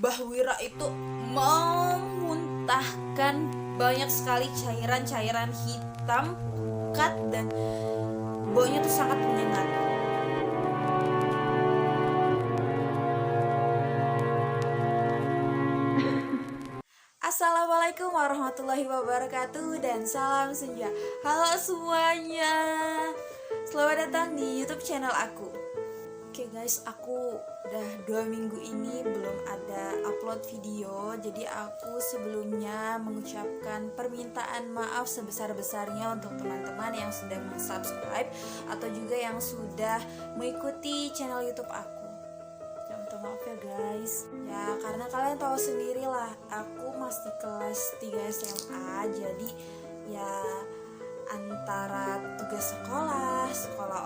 Mbah Wira itu memuntahkan banyak sekali cairan-cairan hitam pekat dan baunya tuh sangat menyengat. Assalamualaikum warahmatullahi wabarakatuh dan salam senja. Halo semuanya, selamat datang di YouTube channel aku. Oke guys, aku udah 2 minggu ini belum ada upload video. Jadi aku sebelumnya mengucapkan permintaan maaf sebesar-besarnya untuk teman-teman yang sudah subscribe atau juga yang sudah mengikuti channel YouTube aku. Maaf ya guys, ya karena kalian tahu sendiri lah, aku masih kelas 3 SMA. Jadi ya antara tugas sekolah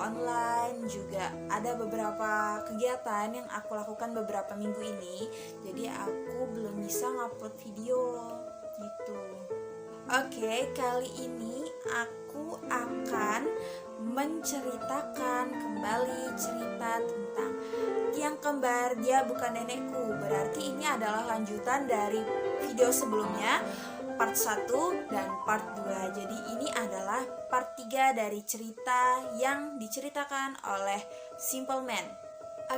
online, juga ada beberapa kegiatan yang aku lakukan beberapa minggu ini. Jadi aku belum bisa ngupload video gitu. Oke, kali ini aku akan menceritakan kembali cerita tentang tiang kembar dia bukan nenekku. Berarti ini adalah lanjutan dari video sebelumnya, part 1 dan part 2. Jadi ini adalah part 3 dari cerita yang diceritakan oleh Simple Man.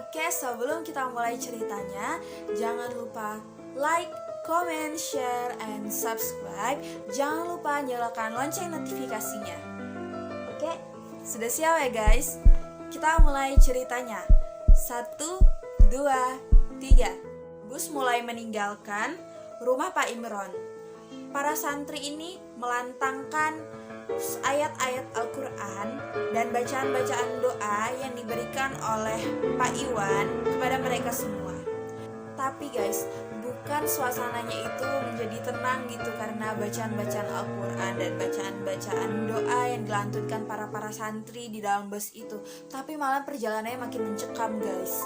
Oke, sebelum kita mulai ceritanya, jangan lupa like, comment, share, and subscribe. Jangan lupa nyalakan lonceng notifikasinya. Oke, sudah siap ya guys? Kita mulai ceritanya. 1, 2, 3. Bus mulai meninggalkan rumah Pak Imron. Para santri ini melantangkan ayat-ayat Al-Quran dan bacaan-bacaan doa yang diberikan oleh Pak Iwan kepada mereka semua. Tapi guys, bukan suasananya itu menjadi tenang gitu karena bacaan-bacaan Al-Quran dan bacaan-bacaan doa yang dilantunkan para santri di dalam bus itu. Tapi malah perjalanannya makin mencekam guys.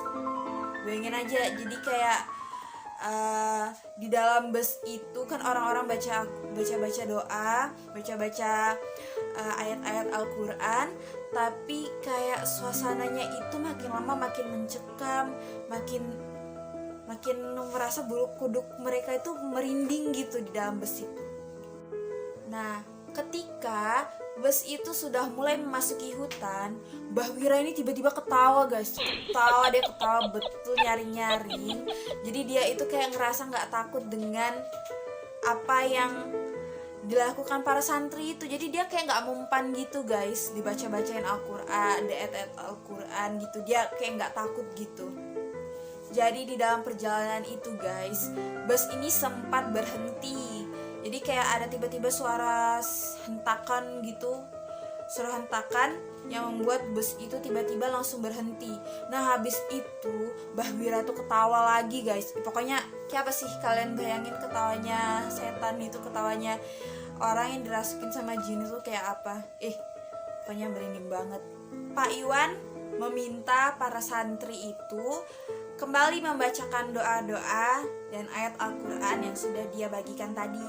Bayangin aja, jadi kayak di dalam bus itu kan orang-orang baca doa, baca ayat-ayat Al-Quran, tapi kayak suasananya itu makin lama makin mencekam, makin merasa bulu kuduk mereka itu merinding gitu di dalam bus itu. Nah, ketika bus itu sudah mulai memasuki hutan, Mbah Wira ini tiba-tiba ketawa guys. Dia ketawa betul, nyaring-nyaring. Jadi dia itu kayak ngerasa gak takut dengan apa yang dilakukan para santri itu. Jadi dia kayak gak mempan gitu guys, dibaca-bacain Al-Quran, di ayat-ayat Al-Quran gitu. Dia kayak gak takut gitu. Jadi di dalam perjalanan itu guys, bus ini sempat berhenti. Jadi kayak ada tiba-tiba suara hentakan gitu, suara hentakan yang membuat bus itu tiba-tiba langsung berhenti. Nah habis itu Mbah Wira tuh ketawa lagi guys. Pokoknya kayak apa sih, kalian bayangin ketawanya setan itu, ketawanya orang yang dirasukin sama jin itu kayak apa? Pokoknya merinding banget. Pak Iwan meminta para santri itu kembali membacakan doa-doa dan ayat Al-Quran yang sudah dia bagikan tadi.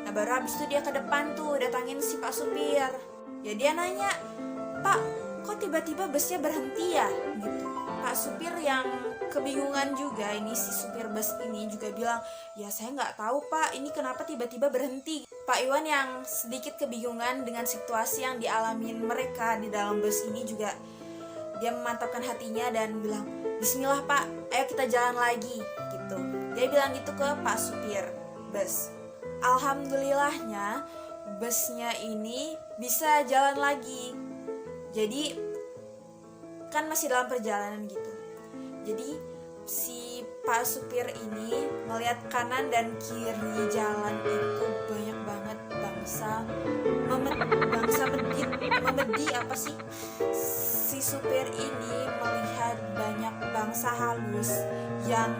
Nah baru habis itu dia ke depan tuh datangin si Pak Supir. Ya dia nanya, "Pak, kok tiba-tiba busnya berhenti ya?" gitu. Pak Supir yang kebingungan juga, ini si supir bus ini juga bilang, "Ya saya nggak tahu Pak, ini kenapa tiba-tiba berhenti." Pak Iwan yang sedikit kebingungan dengan situasi yang dialamin mereka di dalam bus ini juga, dia memantapkan hatinya dan bilang, "Bismillah Pak, ayo kita jalan lagi," gitu. Dia bilang gitu ke Pak Supir bus. Alhamdulillahnya busnya ini bisa jalan lagi. Jadi kan masih dalam perjalanan gitu. Jadi si Pak Supir ini melihat kanan dan kiri jalan itu banyak banget bangsa memedi apa sih? Si supir ini melihat banyak bangsa halus yang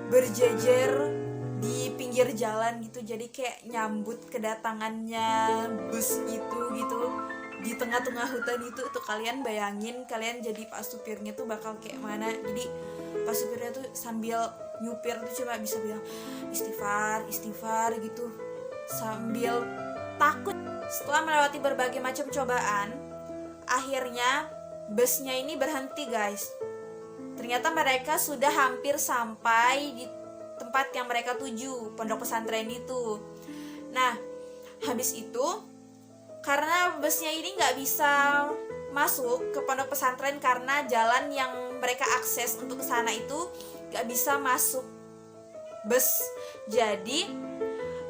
berjejer di pinggir jalan gitu. Jadi kayak nyambut kedatangannya bus itu gitu di tengah-tengah hutan itu. Tuh kalian bayangin, kalian jadi Pak Supirnya tuh bakal kayak mana. Jadi Pak Supirnya tuh sambil nyupir tuh cuma bisa bilang istighfar gitu sambil takut. Setelah melewati berbagai macam cobaan, akhirnya busnya ini berhenti guys. Ternyata mereka sudah hampir sampai di tempat tempat yang mereka tuju, pondok pesantren itu. Nah, habis itu karena busnya ini nggak bisa masuk ke pondok pesantren karena jalan yang mereka akses untuk ke sana itu nggak bisa masuk bus. Jadi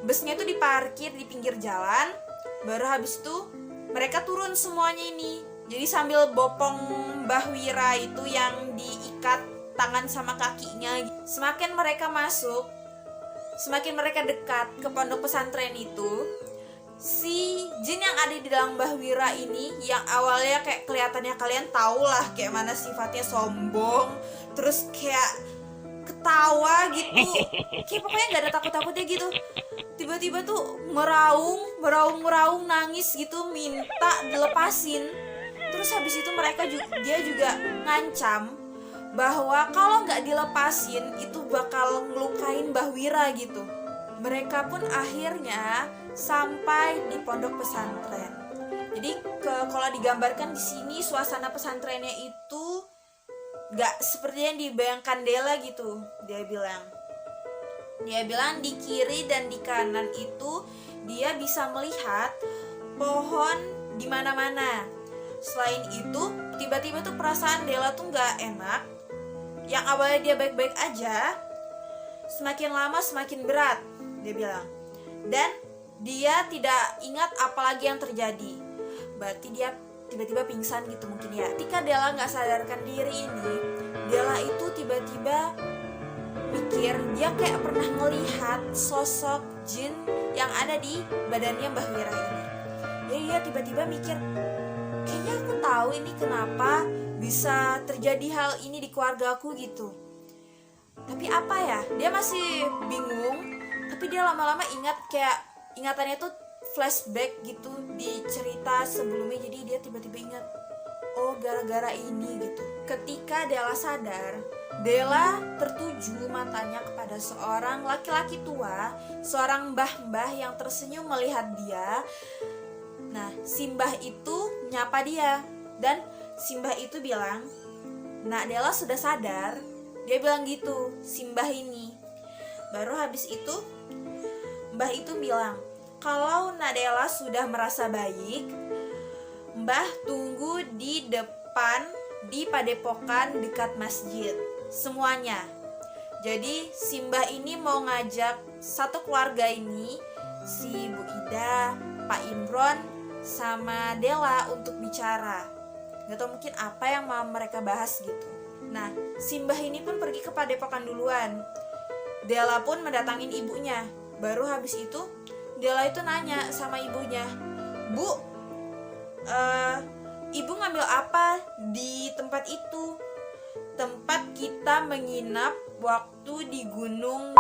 busnya itu diparkir di pinggir jalan. Baru habis itu mereka turun semuanya ini. Jadi sambil bopong Mbah Wira itu yang diikat tangan sama kakinya. Semakin mereka masuk, semakin mereka dekat ke pondok pesantren itu, si jin yang ada di dalam Mbah Wira ini, yang awalnya kayak kelihatannya kalian tau lah kayak mana sifatnya, sombong, terus kayak ketawa gitu, kayak pokoknya nggak ada takut-takutnya gitu. Tiba-tiba tuh meraung nangis gitu, minta dilepasin. Terus habis itu dia juga ngancam bahwa kalau nggak dilepasin itu bakal ngelukain Mbah Wira gitu. Mereka pun akhirnya sampai di pondok pesantren. Jadi kalau digambarkan di sini suasana pesantrennya itu nggak seperti yang dibayangkan Della gitu. Dia bilang di kiri dan di kanan itu dia bisa melihat pohon di mana-mana. Selain itu, tiba-tiba tuh perasaan Della tuh nggak enak. Yang awalnya dia baik-baik aja, semakin lama semakin berat, dia bilang. Dan dia tidak ingat apalagi yang terjadi. Berarti dia tiba-tiba pingsan gitu mungkin ya. Ketika Della nggak sadarkan diri ini, Della itu tiba-tiba mikir dia kayak pernah melihat sosok jin yang ada di badannya Mbah Wira ini. Jadi dia tiba-tiba mikir, kayaknya aku tahu ini kenapa bisa terjadi hal ini di keluarga aku gitu. Tapi apa ya? Dia masih bingung. Tapi dia lama-lama ingat, kayak ingatannya tuh flashback gitu di cerita sebelumnya. Jadi dia tiba-tiba ingat, oh gara-gara ini gitu. Ketika Della sadar, Della tertuju matanya kepada seorang laki-laki tua, seorang mbah-mbah yang tersenyum melihat dia. Nah, si mbah itu nyapa dia, dan si mbah itu bilang, "Nak Della sudah sadar?" Dia bilang gitu, si mbah ini. Baru habis itu mbah itu bilang, "Kalau Nak Della sudah merasa baik, Mbah tunggu di depan di padepokan dekat masjid semuanya." Jadi si mbah ini mau ngajak satu keluarga ini, si Bu Ida, Pak Imron, sama Della untuk bicara. Gak tau mungkin apa yang mau mereka bahas gitu. Nah, si mbah ini pun pergi ke padepokan duluan. Della pun mendatangin ibunya. Baru habis itu Della itu nanya sama ibunya, "Bu, ibu ngambil apa di tempat itu? Tempat kita menginap waktu di gunung."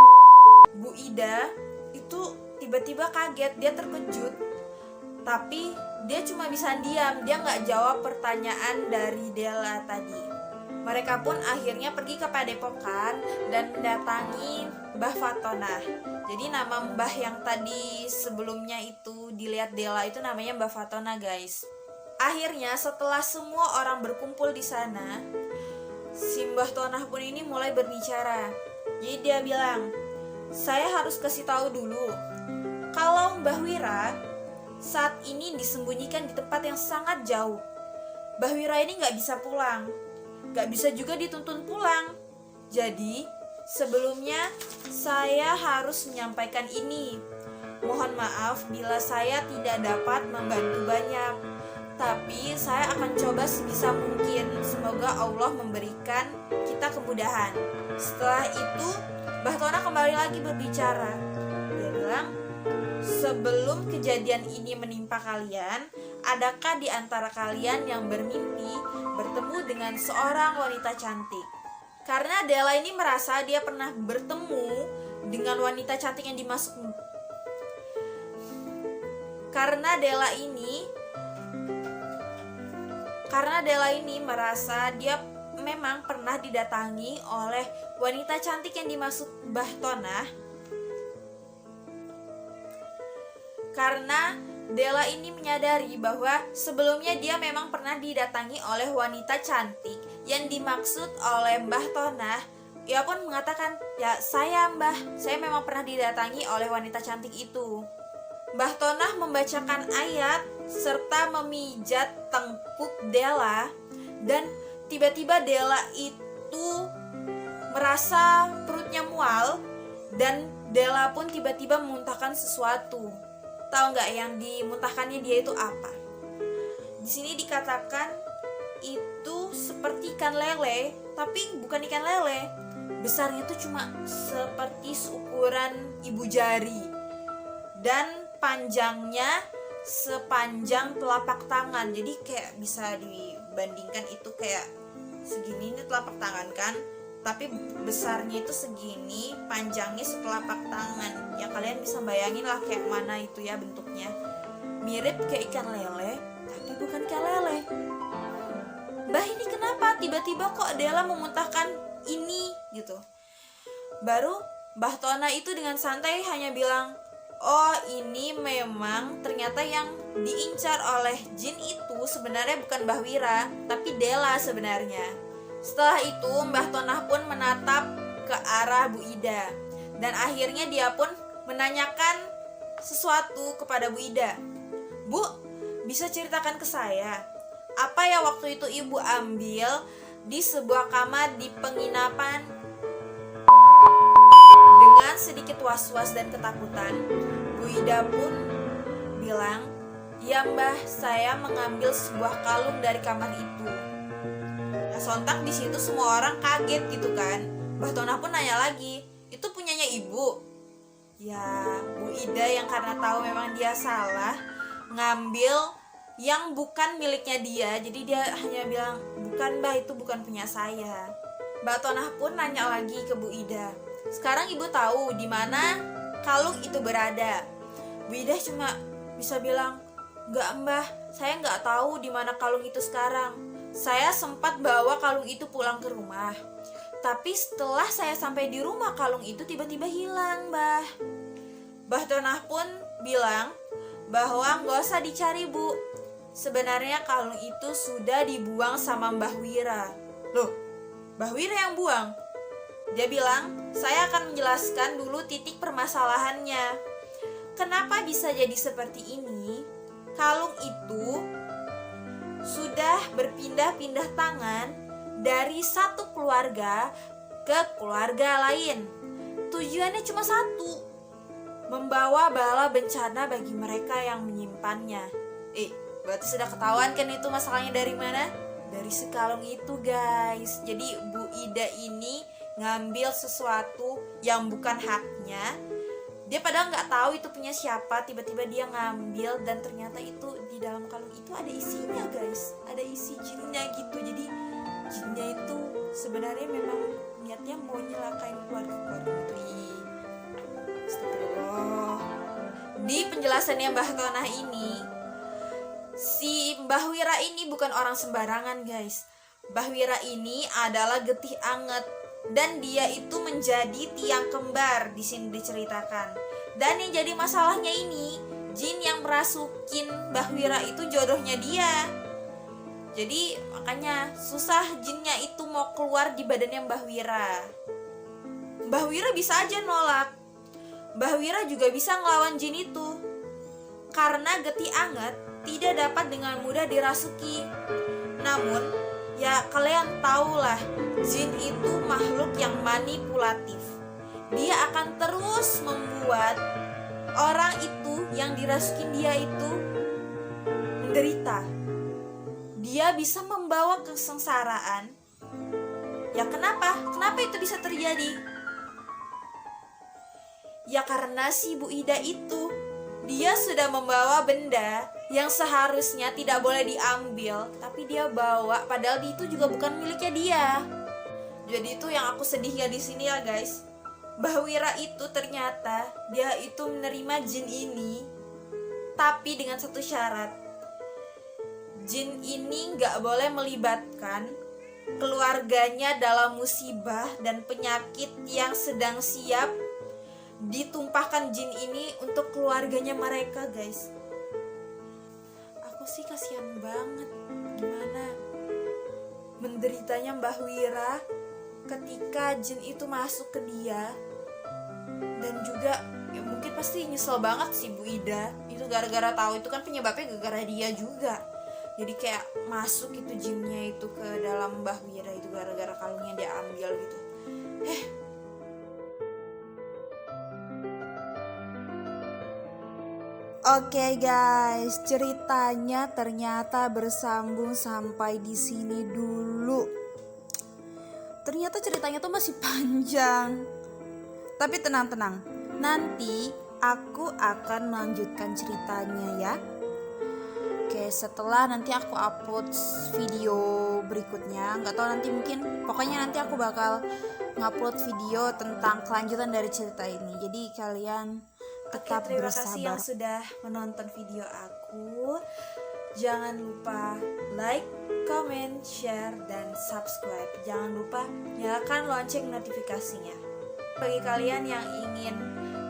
Bu Ida itu tiba-tiba kaget, dia terkejut. Tapi dia cuma bisa diam, dia nggak jawab pertanyaan dari Della tadi. Mereka pun akhirnya pergi ke padepokan dan mendatangi Mbah Fatona. Jadi nama mbah yang tadi sebelumnya itu dilihat Della itu namanya Mbah Fatona, guys. Akhirnya setelah semua orang berkumpul di sana, si Mbah Tonah pun ini mulai berbicara. Jadi dia bilang, "Saya harus kasih tahu dulu, kalau Mbah Wira saat ini disembunyikan di tempat yang sangat jauh. Mbah Wira ini gak bisa pulang, gak bisa juga dituntun pulang. Jadi sebelumnya saya harus menyampaikan ini. Mohon maaf bila saya tidak dapat membantu banyak, tapi saya akan coba sebisa mungkin. Semoga Allah memberikan kita kemudahan." Setelah itu Mbah Tona kembali lagi berbicara. Dia bilang, "Sebelum kejadian ini menimpa kalian, adakah di antara kalian yang bermimpi bertemu dengan seorang wanita cantik?" Karena Della ini merasa dia pernah bertemu dengan wanita cantik yang dimaksud. Karena Della ini merasa dia memang pernah didatangi oleh wanita cantik yang dimaksud Mbah Tonah. Karena Della ini menyadari bahwa sebelumnya dia memang pernah didatangi oleh wanita cantik yang dimaksud oleh Mbah Tonah ia pun mengatakan, ya saya Mbah, saya memang pernah didatangi oleh wanita cantik itu. Mbah Tonah membacakan ayat serta memijat tengkuk Della, dan tiba-tiba Della itu merasa perutnya mual dan Della pun tiba-tiba memuntahkan sesuatu. Tahu nggak yang dimuntahkannya dia itu apa? Di sini dikatakan itu seperti ikan lele, tapi bukan ikan lele. Besarnya itu cuma seperti seukuran ibu jari dan panjangnya sepanjang telapak tangan. Jadi kayak bisa dibandingkan itu kayak segini, ini telapak tangan kan, tapi besarnya itu segini, panjangnya setelapak tangan. Ya kalian bisa bayangin lah kayak mana itu ya bentuknya. Mirip kayak ikan lele, tapi bukan ikan lele. Mbah ini kenapa tiba-tiba kok Della memuntahkan ini gitu. Baru Mbah Tonah itu dengan santai hanya bilang, oh ini memang ternyata yang diincar oleh jin itu sebenarnya bukan Mbah Wira, tapi Della sebenarnya. Setelah itu Mbah Tonah pun menatap ke arah Bu Ida, dan akhirnya dia pun menanyakan sesuatu kepada Bu Ida. Bu, bisa ceritakan ke saya, apa ya waktu itu ibu ambil di sebuah kamar di penginapan? Dengan sedikit was-was dan ketakutan, Bu Ida pun bilang, ya Mbah, saya mengambil sebuah kalung dari kamar itu. Nah, sontak di situ semua orang kaget gitu kan. Mbah Tonah pun nanya lagi, itu punyanya ibu? Ya, Bu Ida yang karena tahu memang dia salah, ngambil yang bukan miliknya dia, jadi dia hanya bilang, bukan Mbah, itu bukan punya saya. Mbah Tonah pun nanya lagi ke Bu Ida, sekarang ibu tahu di mana kalung itu berada? Bu Ida cuma bisa bilang, enggak Mbah, saya nggak tahu di mana kalung itu sekarang. Saya sempat bawa kalung itu pulang ke rumah, tapi setelah saya sampai di rumah kalung itu tiba-tiba hilang Mbah. Mbah Tonah pun bilang bahwa nggak usah dicari Bu, sebenarnya kalung itu sudah dibuang sama Mbah Wira. Loh, Mbah Wira yang buang? Dia bilang, saya akan menjelaskan dulu titik permasalahannya. Kenapa bisa jadi seperti ini? Kalung itu sudah berpindah-pindah tangan dari satu keluarga ke keluarga lain. Tujuannya cuma satu, membawa bala bencana bagi mereka yang menyimpannya. Berarti sudah ketahuan kan itu masalahnya dari mana? Dari si kalung itu guys. Jadi Bu Ida ini ngambil sesuatu yang bukan haknya. Dia padahal nggak tahu itu punya siapa, tiba-tiba dia ngambil dan ternyata itu di dalam kalung itu ada isinya guys, ada isi jinnya gitu. Jadi jinnya itu sebenarnya memang niatnya mau nyelakain keluarga itu. Astagfirullah. Di penjelasannya Mbah Tonah ini, si Mbah Wira ini bukan orang sembarangan guys. Mbah Wira ini adalah getih anget, dan dia itu menjadi tiang kembar di sini diceritakan. Dan yang jadi masalahnya ini, jin yang merasukin Mbah Wira itu jodohnya dia. Jadi makanya susah jinnya itu mau keluar di badannya Mbah Wira. Mbah Wira bisa aja nolak. Mbah Wira juga bisa ngelawan jin itu, karena getih anget tidak dapat dengan mudah dirasuki. Namun ya kalian tahulah, jin itu makhluk yang manipulatif. Dia akan terus membuat orang itu yang dirasukin dia itu menderita. Dia bisa membawa kesengsaraan. Ya kenapa? Kenapa itu bisa terjadi? Ya karena si Bu Ida itu, dia sudah membawa benda yang seharusnya tidak boleh diambil, tapi dia bawa padahal itu juga bukan miliknya dia. Jadi itu yang aku sedih ya di sini ya guys. Mbah Wira itu ternyata dia itu menerima jin ini, tapi dengan satu syarat. Jin ini nggak boleh melibatkan keluarganya dalam musibah dan penyakit yang sedang siap ditumpahkan jin ini untuk keluarganya mereka guys. Aku sih kasihan banget gimana menderitanya Mbah Wira ketika jin itu masuk ke dia. Dan juga ya mungkin pasti nyesel banget sih Bu Ida, itu gara-gara tahu itu kan penyebabnya gara-gara dia juga. Jadi kayak masuk itu jinnya itu ke dalam Mbah Wira itu gara-gara kalungnya dia ambil gitu. Oke guys, ceritanya ternyata bersambung sampai di sini dulu. Ternyata ceritanya tuh masih panjang. Tapi tenang-tenang, nanti aku akan melanjutkan ceritanya ya. Oke, setelah nanti aku upload video berikutnya, nggak tahu nanti mungkin, pokoknya nanti aku bakal ngupload video tentang kelanjutan dari cerita ini. Jadi kalian tetap terima bersabar. Kasih yang sudah menonton video aku. Jangan lupa like, comment, share, dan subscribe. Jangan lupa nyalakan lonceng notifikasinya. Bagi kalian yang ingin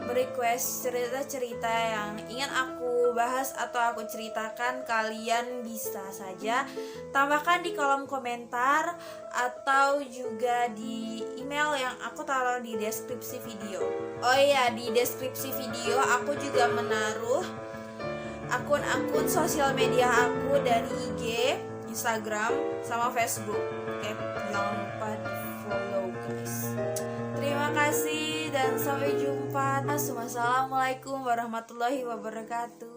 merequest cerita-cerita yang ingin aku bahas atau aku ceritakan, kalian bisa saja tambahkan di kolom komentar atau juga di email yang aku taruh di deskripsi video. Oh iya, di deskripsi video aku juga menaruh akun-akun sosial media aku dari IG, Instagram, sama Facebook. Oke, jangan lupa di follow guys. Terima kasih dan sampai jumpa. Assalamualaikum warahmatullahi wabarakatuh.